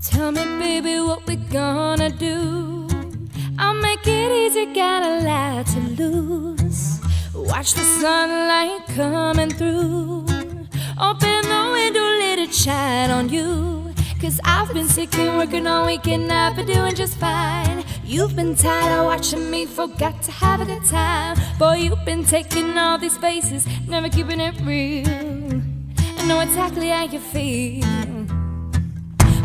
Tell me, baby, what we gonna do? I'll make it easy, got a lot to lose. Watch the sunlight coming through. Open the window, let it shine on you. Cause I've been sick and working all week and I've been doing just fine. You've been tired of watching me, forgot to have a good time. Boy, you've been taking all these faces, never keeping it real. I know exactly how you feel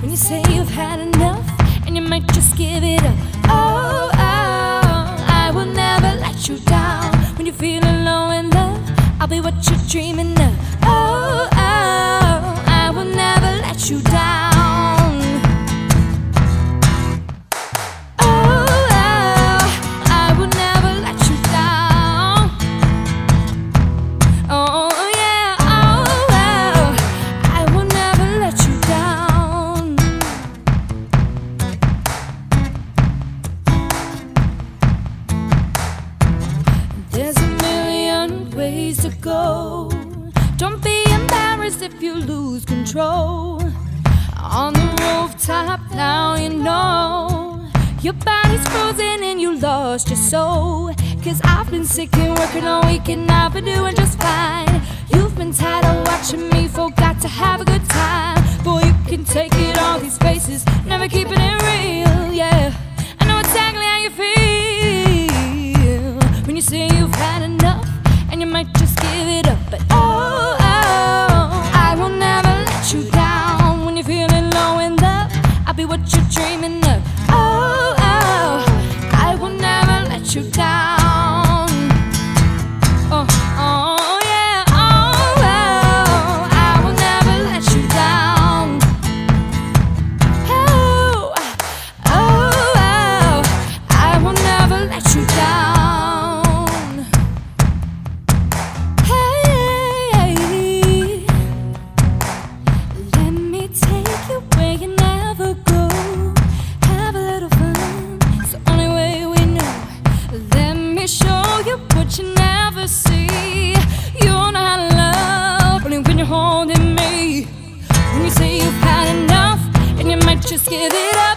when you say you've had enough and you might just give it up. Oh, oh, I will never let you down. When you're feeling low in love, I'll be what you're dreaming of. Oh, oh, I will never let you down. There's a million ways to go. Don't be embarrassed if you lose control. On the rooftop now you know your body's frozen and you lost your soul. Cause I've been sick and working all week and I've been doing just fine. You've been tired of watching me, forgot to have a good time. Boy, you can take it, all these faces, never keeping it real, yeah. I know exactly how you feel when you say you've had enough and you might just give it up. But oh, oh, I will never let you down. When you're feeling low in love, I'll be what you're dreaming of. Oh, oh, I will never let you down. Oh, oh, yeah, oh, oh, I will never let you down. Oh, oh, oh, I will never let you down. You never see, you're not love, only when you're holding me. When you say you've had enough and you might just give it up.